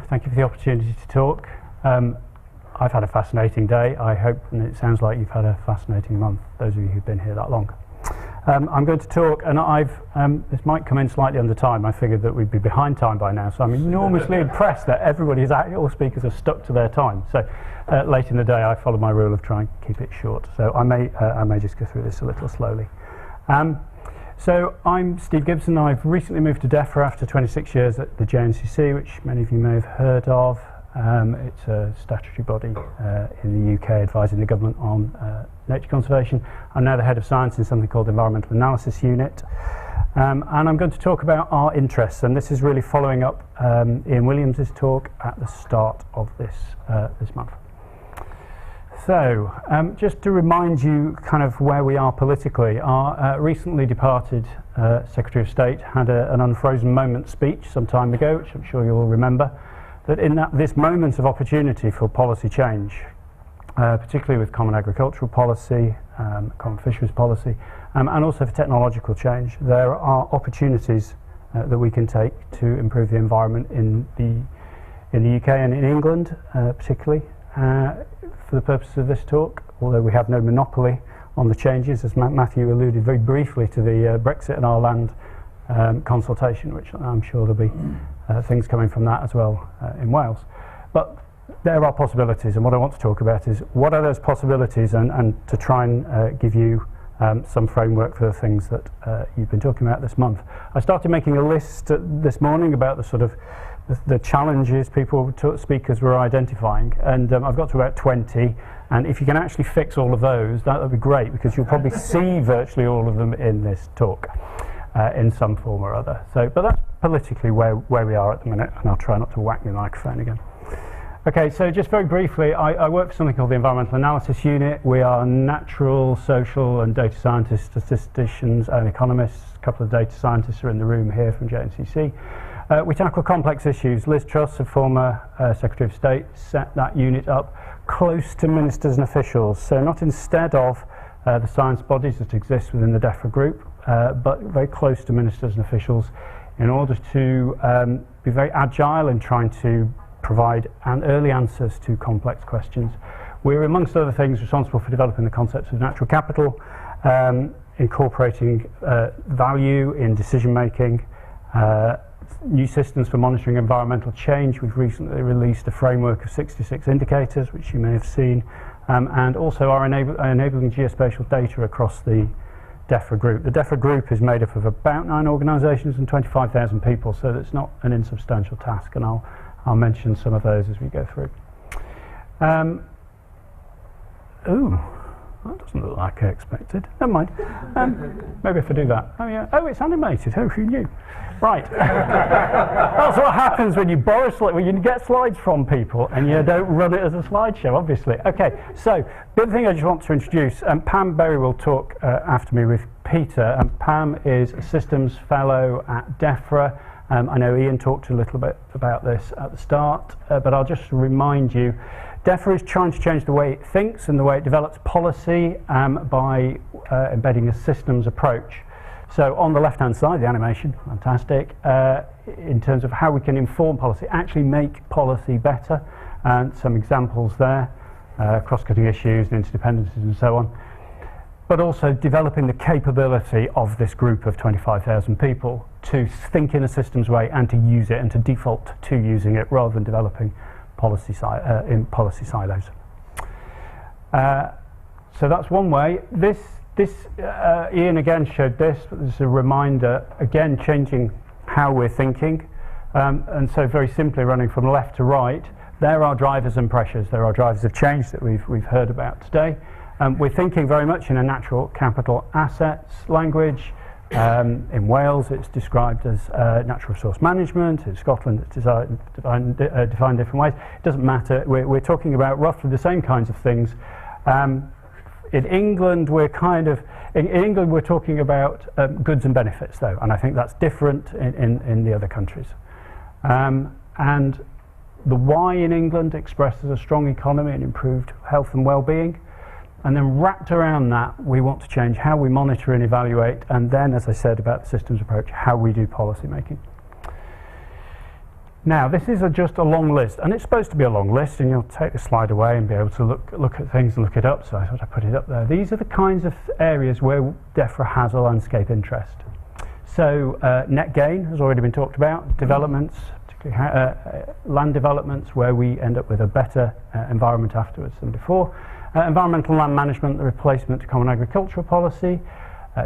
Thank you for the opportunity to talk. I've had a fascinating day, I hope, and it sounds like you've had a fascinating month, those of you who've been here that long. I'm going to talk, and this might come in slightly under time. I figured that we'd be behind time by now, so I'm enormously impressed that all speakers are stuck to their time. So late in the day, I follow my rule of trying to keep it short. So I may just go through this a little slowly. So I'm Steve Gibson. I've recently moved to Defra after 26 years at the JNCC, which many of you may have heard of. It's a statutory body in the UK advising the government on nature conservation. I'm now the head of science in something called the Environmental Analysis Unit. And I'm going to talk about our interests, and this is really following up Ian Williams's talk at the start of this month. So, just to remind you kind of where we are politically, our recently departed Secretary of State had an unfrozen moment speech some time ago, which I'm sure you'll remember, that in this moment of opportunity for policy change, particularly with common agricultural policy, common fisheries policy, and also for technological change, there are opportunities that we can take to improve the environment in the UK and in England, particularly. For the purpose of this talk, although we have no monopoly on the changes, as Matthew alluded very briefly to the Brexit and our land consultation, which I'm sure there'll be things coming from that as well in Wales. But there are possibilities, and what I want to talk about is what are those possibilities, and to try and give you some framework for the things that you've been talking about this month. I started making a list this morning about the sort of the challenges speakers were identifying, and I've got to about 20, and if you can actually fix all of those, that would be great, because you'll probably see virtually all of them in this talk in some form or other. So, but that's politically where we are at the minute, and I'll try not to whack my microphone again. Okay, so just very briefly, I work for something called the Environmental Analysis Unit. We are natural, social and data scientists, statisticians and economists. A couple of data scientists are in the room here from JNCC. We tackle complex issues. Liz Truss, a former Secretary of State, set that unit up close to ministers and officials. So not instead of the science bodies that exist within the Defra group, but very close to ministers and officials in order to be very agile in trying to provide early answers to complex questions. We're, amongst other things, responsible for developing the concepts of natural capital, incorporating value in decision making, new systems for monitoring environmental change. We've recently released a framework of 66 indicators, which you may have seen, and also are enabling geospatial data across the Defra group. The Defra group is made up of about 9 organisations and 25,000 people, so it's not an insubstantial task, and I'll mention some of those as we go through. Ooh, that doesn't look like I expected. Never mind. Maybe if I do that. Oh yeah. Oh, it's animated. Oh, who knew? Right. That's what happens when you borrow when you get slides from people and you don't run it as a slideshow, obviously. Okay. So the other thing I just want to introduce, Pam Berry will talk after me with Peter, and Pam is a systems fellow at Defra. I know Ian talked a little bit about this at the start, but I'll just remind you, Defra is trying to change the way it thinks and the way it develops policy by embedding a systems approach. So on the left-hand side, the animation, fantastic, in terms of how we can inform policy, actually make policy better, and some examples there, cross-cutting issues, interdependencies and so on. But also developing the capability of this group of 25,000 people to think in a systems way and to use it and to default to using it rather than developing policy silos. So that's one way. Ian again showed this, but this is a reminder, again, changing how we're thinking. And so very simply running from left to right, there are drivers and pressures. There are drivers of change that we've heard about today. We're thinking very much in a natural capital assets language. In Wales, it's described as natural resource management. In Scotland, it's defined different ways. It doesn't matter. We're talking about roughly the same kinds of things. In England, we're talking about goods and benefits, though, and I think that's different in the other countries. And the why in England expressed as a strong economy and improved health and well-being. And then wrapped around that, we want to change how we monitor and evaluate, and then, as I said about the systems approach, how we do policy making. Now, this is just a long list, and it's supposed to be a long list, and you'll take the slide away and be able to look at things and look it up, so I thought I'd put it up there. These are the kinds of areas where Defra has a landscape interest. So net gain has already been talked about, developments, particularly land developments where we end up with a better environment afterwards than before. Environmental land management, the replacement to common agricultural policy,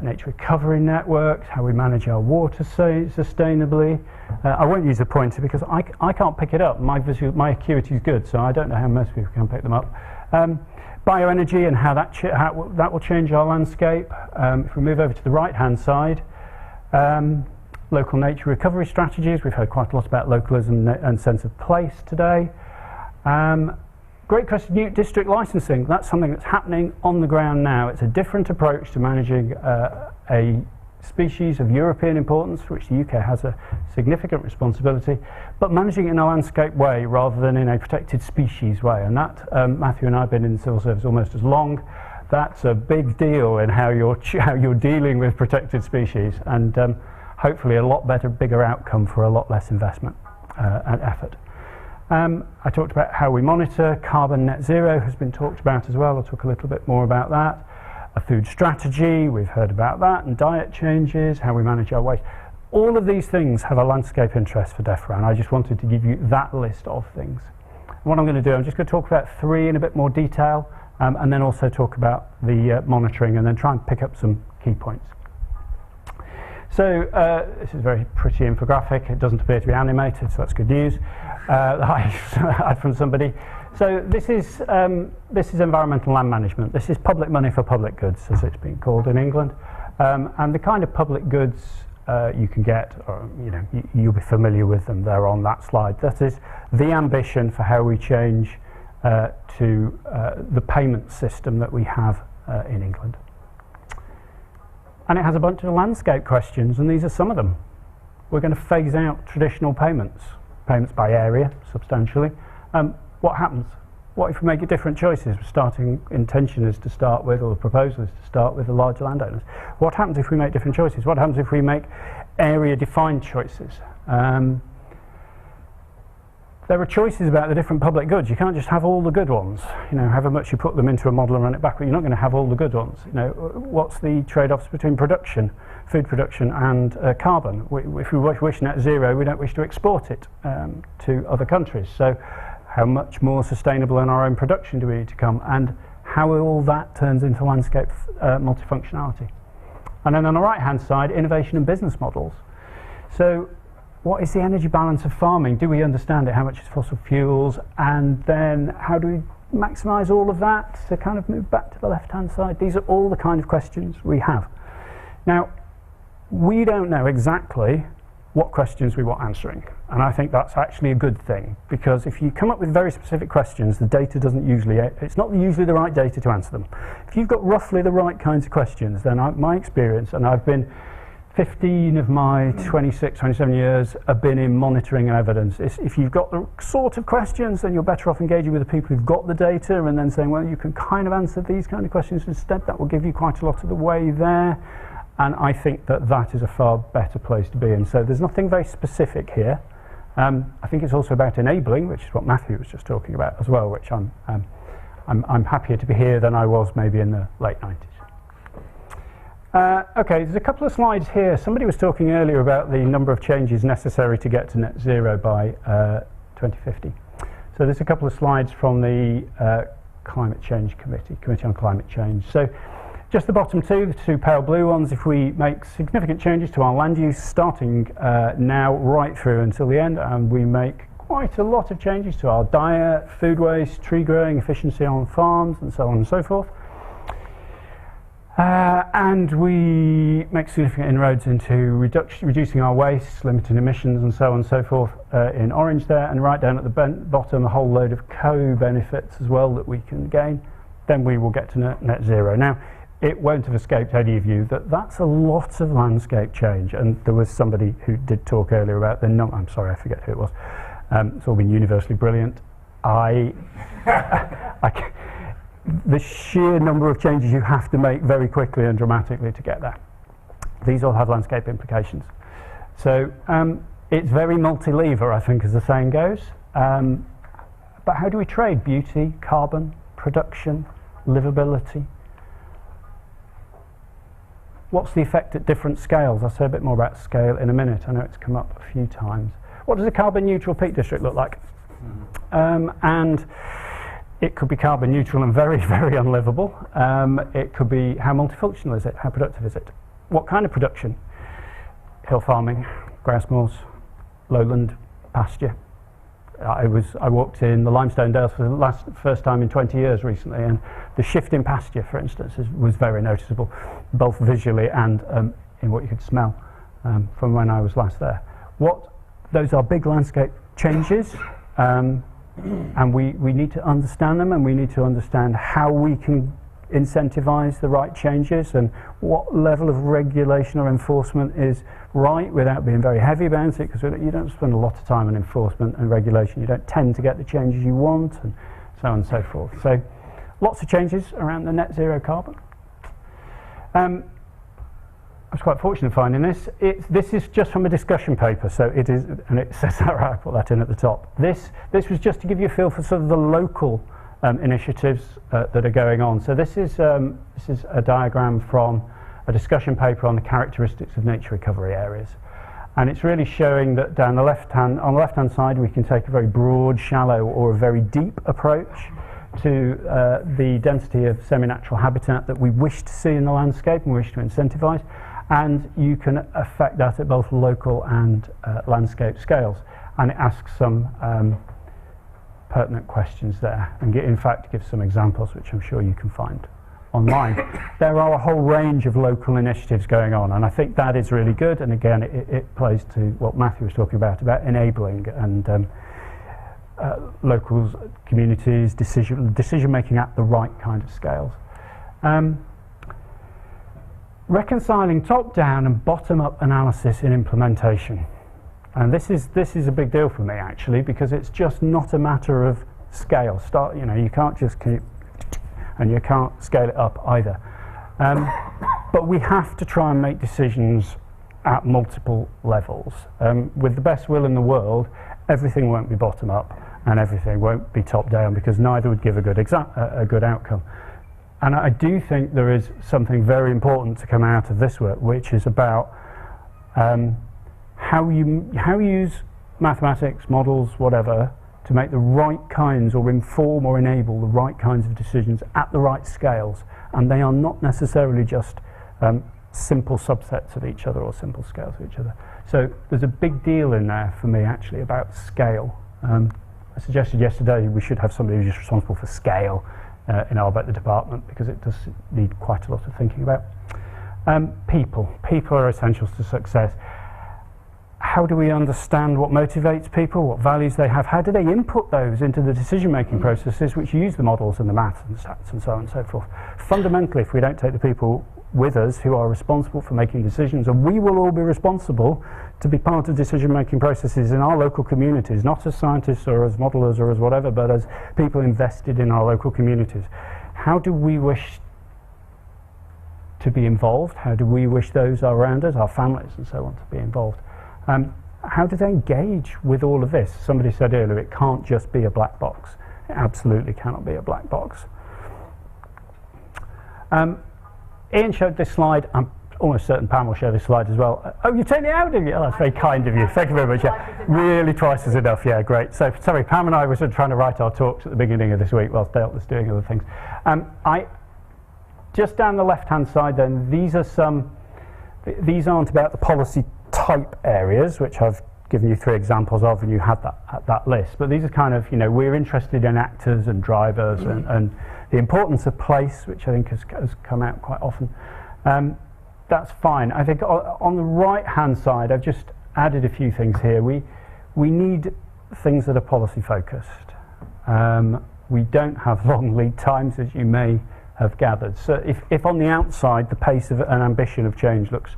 nature recovery networks, how we manage our water sustainably. I won't use a pointer because I can't pick it up. My acuity is good, so I don't know how most people can pick them up. Bioenergy and how that will change our landscape. If we move over to the right-hand side, local nature recovery strategies. We've heard quite a lot about localism and sense of place today. Great question, district licensing. That's something that's happening on the ground now. It's a different approach to managing a species of European importance, for which the UK has a significant responsibility, but managing it in a landscape way rather than in a protected species way. And that, Matthew and I have been in the civil service almost as long. That's a big deal in how you're dealing with protected species, and hopefully a lot better, bigger outcome for a lot less investment and effort. I talked about how we monitor. Carbon net zero has been talked about as well. I'll talk a little bit more about that. A food strategy, we've heard about that, and diet changes, how we manage our waste. All of these things have a landscape interest for Defra, and I just wanted to give you that list of things. What I'm going to do, I'm just going to talk about 3 in a bit more detail, and then also talk about the monitoring, and then try and pick up some key points. So this is a very pretty infographic. It doesn't appear to be animated, so that's good news. I had from somebody. So this is environmental land management. This is public money for public goods, as it's been called in England. And the kind of public goods you can get, or, you'll be familiar with them. They're on that slide. That is the ambition for how we change to the payment system that we have in England. And it has a bunch of landscape questions, and these are some of them. We're going to phase out traditional payments by area, substantially. What happens? What if we make different choices? Intention is to start with, or the proposal is to start with the large landowners. What happens if we make different choices? What happens if we make area-defined choices? There are choices about the different public goods. You can't just have all the good ones. However much you put them into a model and run it back, but you're not going to have all the good ones. What's the trade-offs between production, food production, and carbon? If we wish net zero, we don't wish to export it to other countries. So how much more sustainable in our own production do we need to come? And how all that turns into landscape multifunctionality. And then on the right-hand side, innovation and business models. So what is the energy balance of farming? Do we understand it? How much is fossil fuels? And then how do we maximise all of that to kind of move back to the left-hand side? These are all the kind of questions we have. Now, we don't know exactly what questions we want answering. And I think that's actually a good thing, because if you come up with very specific questions, the data it's not usually the right data to answer them. If you've got roughly the right kinds of questions, then my experience, and I've been 15 of my 26, 27 years have been in monitoring and evidence. If you've got the sort of questions, then you're better off engaging with the people who've got the data and then saying, well, you can kind of answer these kind of questions instead. That will give you quite a lot of the way there. And I think that is a far better place to be in. So there's nothing very specific here. I think it's also about enabling, which is what Matthew was just talking about as well, which I'm happier to be here than I was maybe in the late 90s. Okay, there's a couple of slides here. Somebody was talking earlier about the number of changes necessary to get to net zero by 2050. So there's a couple of slides from the Climate Change Committee on Climate Change. So just the bottom two, the 2 pale blue ones, if we make significant changes to our land use starting now right through until the end, and we make quite a lot of changes to our diet, food waste, tree growing, efficiency on farms, and so on and so forth. And we make significant inroads into reducing our waste, limiting emissions, and so on and so forth in orange there, and right down at the bottom a whole load of co-benefits as well that we can gain. Then we will get to net zero. Now, it won't have escaped any of you that that's a lot of landscape change, and there was somebody who did talk earlier about I'm sorry, I forget who it was. It's all been universally brilliant. The sheer number of changes you have to make very quickly and dramatically to get there. These all have landscape implications. So It's very multi-lever, I think, as the saying goes. But how do we trade beauty, carbon, production, livability? What's the effect at different scales? I'll say a bit more about scale in a minute. I know it's come up a few times. What does a carbon neutral peak district look like? And it could be carbon neutral and very, very unlivable. It could be how multifunctional is it? How productive is it? What kind of production? Hill farming, grouse moors, lowland pasture. I walked in the limestone dales for the first time in 20 years recently, and the shift in pasture, for instance, was very noticeable, both visually and in what you could smell from when I was last there. Those are big landscape changes, and we need to understand them, and we need to understand how we can incentivize the right changes and what level of regulation or enforcement is right without being very heavy about it, because you don't spend a lot of time on enforcement and regulation. You don't tend to get the changes you want, and so on and so forth. So lots of changes around the net zero carbon. I was quite fortunate finding this. This is just from a discussion paper, so it is, and it says that right, I put that in at the top. This was just to give you a feel for sort of the local initiatives that are going on. So this is a diagram from a discussion paper on the characteristics of nature recovery areas, and it's really showing that on the left hand side we can take a very broad, shallow, or a very deep approach to the density of semi-natural habitat that we wish to see in the landscape and wish to incentivize, and you can affect that at both local and landscape scales, and it asks some pertinent questions there, and in fact gives some examples which I'm sure you can find online. There are a whole range of local initiatives going on, and I think that is really good, and again it plays to what Matthew was talking about enabling and local communities, decision making at the right kind of scales. Reconciling top-down and bottom-up analysis in implementation. And this is a big deal for me, actually, because it's just not a matter of scale. You can't just keep, and you can't scale it up either. But we have to try and make decisions at multiple levels. With the best will in the world, everything won't be bottom up and everything won't be top down, because neither would give a good outcome. And I do think there is something very important to come out of this work, which is about how you use mathematics, models, whatever, to make the right kinds, or inform or enable the right kinds of decisions at the right scales. And they are not necessarily just simple subsets of each other or simple scales of each other. So there's a big deal in there for me, actually, about scale. I suggested yesterday we should have somebody who's just responsible for scale in our department, because it does need quite a lot of thinking about. People are essentials to success. How do we understand what motivates people, what values they have? How do they input those into the decision-making processes which use the models and the maths and stats and so on and so forth? Fundamentally, if we don't take the people with us who are responsible for making decisions, and we will all be responsible to be part of decision-making processes in our local communities, not as scientists or as modelers or as whatever, but as people invested in our local communities. How do we wish to be involved? How do we wish those around us, our families and so on, to be involved? How do they engage with all of this? Somebody said earlier, it can't just be a black box. It absolutely cannot be a black box. Ian showed this slide. I'm almost certain Pam will show this slide as well. Oh, you've taken it out, did you? Oh, that's very kind of you. Thank you very much. Yeah. Really, twice is enough. Yeah, great. So, sorry, Pam and I were sort of trying to write our talks at the beginning of this week whilst Dale was doing other things. Just down the left-hand side then, these aren't about the policy type areas, which I've given you 3 examples of, and you had that list. But these are kind of, we're interested in actors and drivers and the importance of place, which I think has come out quite often. That's fine. I think on the right-hand side, I've just added a few things here. We need things that are policy focused. We don't have long lead times, as you may have gathered. So if on the outside the pace of an ambition of change looks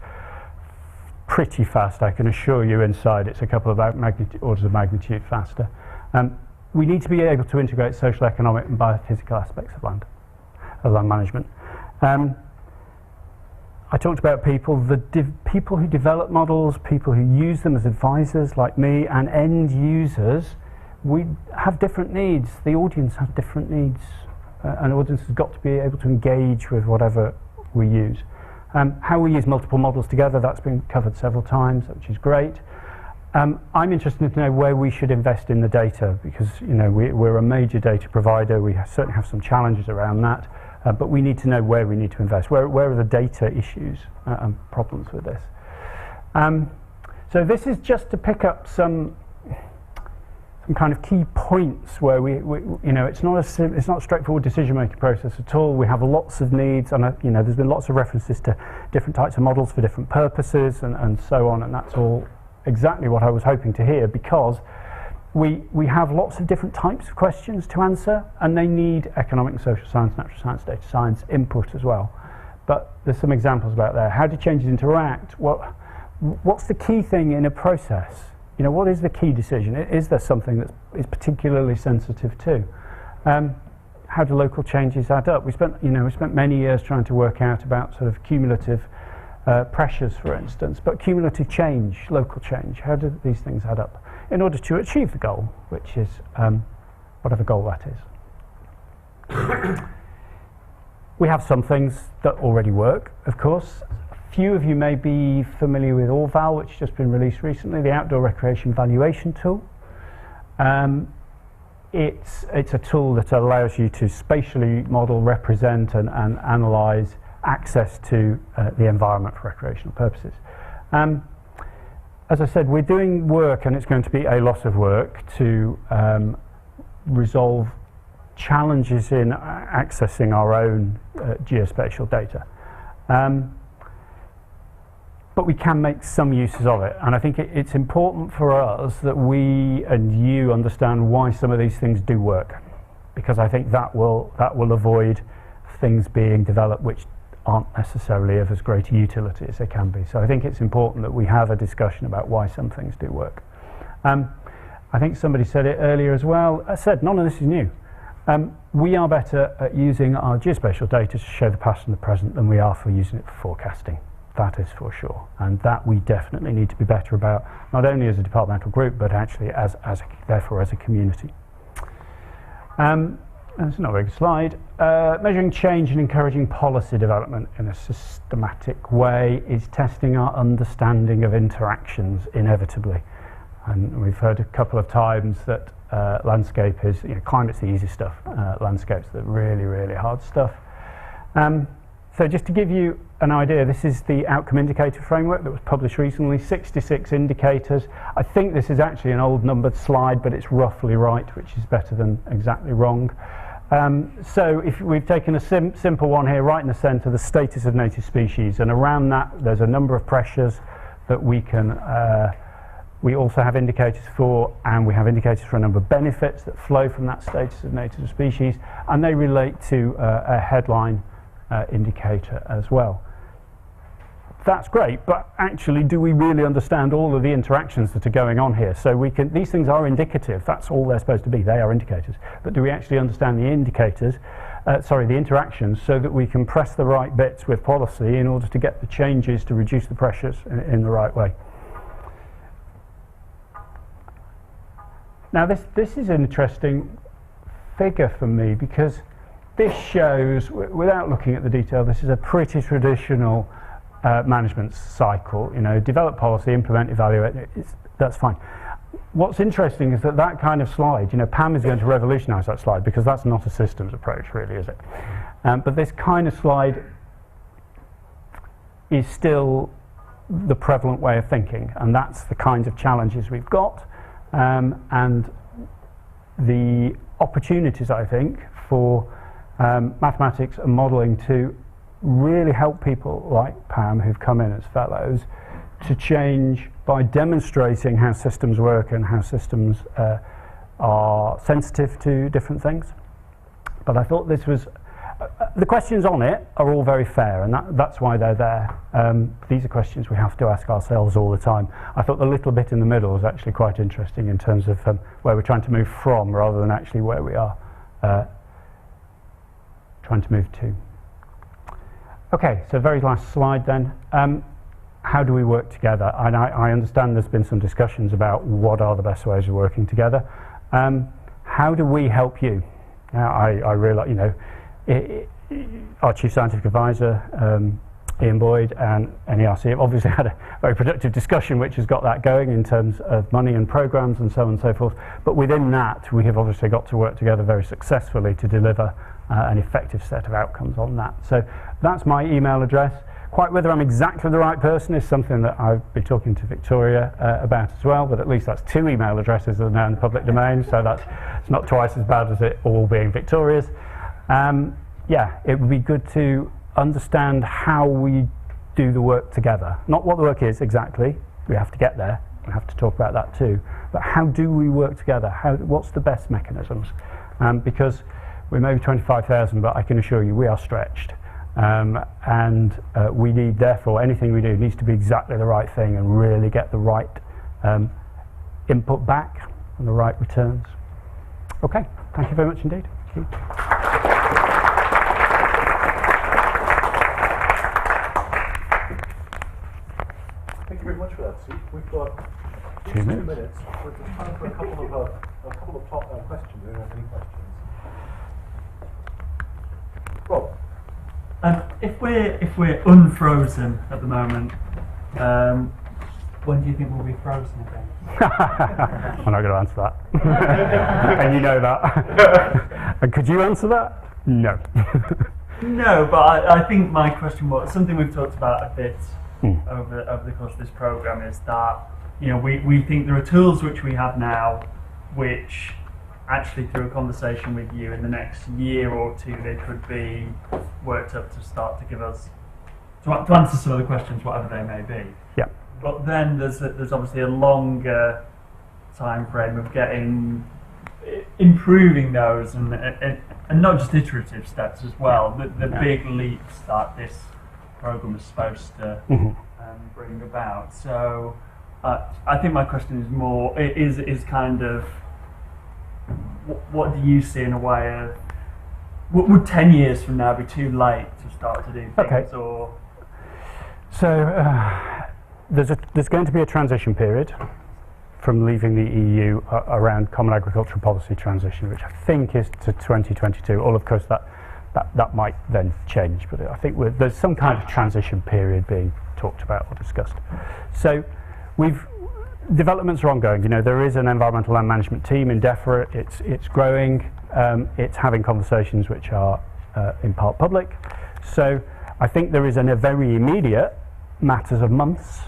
pretty fast, I can assure you inside it's a couple of orders of magnitude faster. We need to be able to integrate social, economic and biophysical aspects of land management. I talked about people, people who develop models, people who use them as advisors like me, and end users. We have different needs. The audience has different needs. An audience has got to be able to engage with whatever we use. How we use multiple models together, that's been covered several times, which is great. I'm interested to know where we should invest in the data, because we're a major data provider. We certainly have some challenges around that, but we need to know where we need to invest. Where are the data issues and problems with this? So this is just to pick up some kind of key points where it's not a straightforward decision-making process at all. We have lots of needs, and there's been lots of references to different types of models for different purposes and so on, and that's all exactly what I was hoping to hear, because we have lots of different types of questions to answer, and they need economic and social science, natural science, data science input as well. But there's some examples about there. How do changes interact? What's the key thing in a process? What is the key decision? Is there something that is particularly sensitive to? How do local changes add up? We spent many years trying to work out about sort of cumulative pressures, for instance, but cumulative change, local change, how do these things add up in order to achieve the goal, which is whatever goal that is. We have some things that already work, of course. A few of you may be familiar with Orval, which has just been released recently, the Outdoor Recreation Valuation Tool. It's a tool that allows you to spatially model, represent and analyse access to the environment for recreational purposes. As I said, we're doing work, and it's going to be a lot of work, to resolve challenges in accessing our own geospatial data. But we can make some uses of it, and I think it's important for us that we and you understand why some of these things do work, because I think that will avoid things being developed which aren't necessarily of as great a utility as they can be. So I think it's important that we have a discussion about why some things do work. I think somebody said it earlier as well. I said none of this is new. We are better at using our geospatial data to show the past and the present than we are for using it for forecasting. That is for sure, and that we definitely need to be better about, not only as a departmental group, but actually therefore as a community. That's not a very good slide. Measuring change and encouraging policy development in a systematic way is testing our understanding of interactions inevitably. And we've heard a couple of times that landscape is, climate's the easy stuff, landscape's the really, really hard stuff. So just to give you an idea, this is the outcome indicator framework that was published recently, 66 indicators. I think this is actually an old numbered slide, but it's roughly right, which is better than exactly wrong. So if we've taken a simple one here, right in the centre, the status of native species, and around that there's a number of pressures that we can, we also have indicators for, and we have indicators for a number of benefits that flow from that status of native species, and they relate to a headline indicator as well. That's great, but actually do we really understand all of the interactions that are going on here? So these things are indicative, that's all they're supposed to be, they are indicators, but do we actually understand the indicators, the interactions, so that we can press the right bits with policy in order to get the changes to reduce the pressures in the right way? Now this is an interesting figure for me, because this shows, without looking at the detail, this is a pretty traditional management cycle. Develop policy, implement, evaluate, that's fine. What's interesting is that kind of slide, Pam is going to revolutionise that slide, because that's not a systems approach really, is it? But this kind of slide is still the prevalent way of thinking, and that's the kinds of challenges we've got, and the opportunities, I think, for mathematics and modelling to really help people like Pam, who've come in as fellows, to change by demonstrating how systems work and how systems are sensitive to different things. But I thought this was, the questions on it are all very fair, and that's why they're there. These are questions we have to ask ourselves all the time. I thought the little bit in the middle was actually quite interesting in terms of where we're trying to move from, rather than actually where we are trying to move to. Okay, so very last slide then. How do we work together? And I understand there's been some discussions about what are the best ways of working together. How do we help you? Now, I realise, you know, our Chief Scientific Advisor, Ian Boyd, and NERC have obviously had a very productive discussion which has got that going in terms of money and programmes and so on and so forth. But within that, we have obviously got to work together very successfully to deliver an effective set of outcomes on that. So that's my email address. Quite whether I'm exactly the right person is something that I've been talking to Victoria about as well, but at least that's 2 email addresses that are now in the public domain, so it's not twice as bad as it all being Victoria's. Yeah, it would be good to understand how we do the work together. Not what the work is exactly, we have to get there, we have to talk about that too, but how do we work together? What's the best mechanisms? Because we're maybe 25,000, but I can assure you we are stretched. We need, therefore, anything we do needs to be exactly the right thing and really get the right input back and the right returns. Okay, thank you very much indeed. Thank you. Thank you very much for that, Steve. We've got 2 minutes. We've got time for a couple of top questions. Do you have any questions? Rob. If we're unfrozen at the moment, when do you think we'll be frozen again? I'm not going to answer that. And you know that. And could you answer that? No. No, but I think my question was something we've talked about a bit over the course of this programme is that, you know, we think there are tools which we have now which actually through a conversation with you in the next year or two they could be worked up to start to give us to answer some of the questions, whatever they may be. Yeah. But then there's obviously a longer time frame of improving those and not just iterative steps as well. The big leaps that this program is supposed to bring about. So I think my question is more is kind of what do you see in a way of would 10 years from now be too late to start to do things? Okay. Or so there's going to be a transition period from leaving the EU around Common Agricultural Policy transition, which I think is to 2022. All of course that might then change, but I think there's some kind of transition period being talked about or discussed. So developments are ongoing. You know, there is an environmental land management team in Defra. It's growing. It's having conversations which are in part public. So I think there is a very immediate matters of months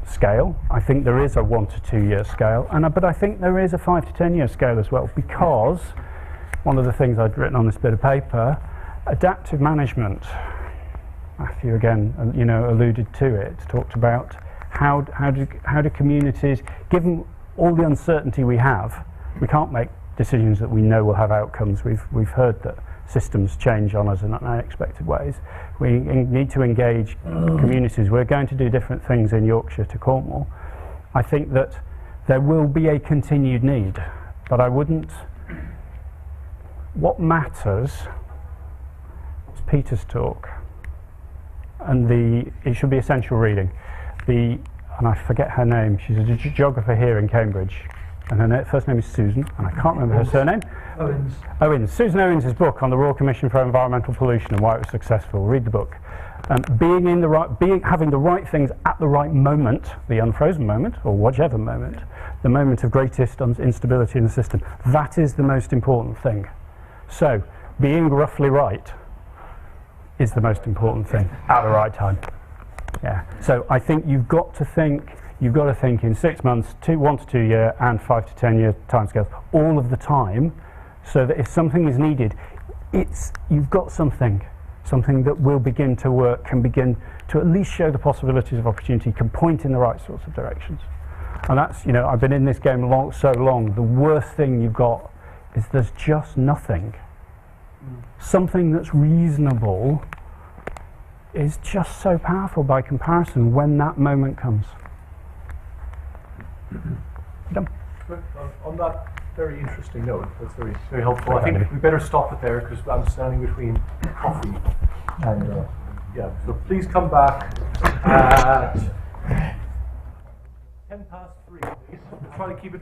scale. I think there is a 1 to 2 year scale, but I think there is a 5 to 10 year scale as well, because one of the things I'd written on this bit of paper, adaptive management. Matthew again, you know, alluded to it. Talked about how do communities, given all the uncertainty we have, we can't make decisions that we know will have outcomes. We've heard that systems change on us in unexpected ways. We need to engage communities. We're going to do different things in Yorkshire to Cornwall. I think that there will be a continued need, but I wouldn't. What matters is Peter's talk, and it should be essential reading. And I forget her name. She's a geographer here in Cambridge, and her first name is Susan, and I can't remember her surname. Owens. Susan Owens' book on the Royal Commission for Environmental Pollution and why it was successful. Read the book. Having the right things at the right moment, the unfrozen moment, or whichever moment, the moment of greatest instability in the system. That is the most important thing. So, being roughly right is the most important thing at the right time. Yeah. So I think you've got to think in 6 months, 1 to 2 year and 5 to 10 year timescales all of the time, so that if something is needed, you've got something that will begin to work, can begin to at least show the possibilities of opportunity, can point in the right sorts of directions. And that's, you know, I've been in this game so long, the worst thing you've got is there's just nothing. Something that's reasonable is just so powerful by comparison when that moment comes. Done. On that very interesting note, that's very helpful. I think we better stop it there because I'm standing between coffee and Yeah, so please come back at 3:10, please. We'll try to keep it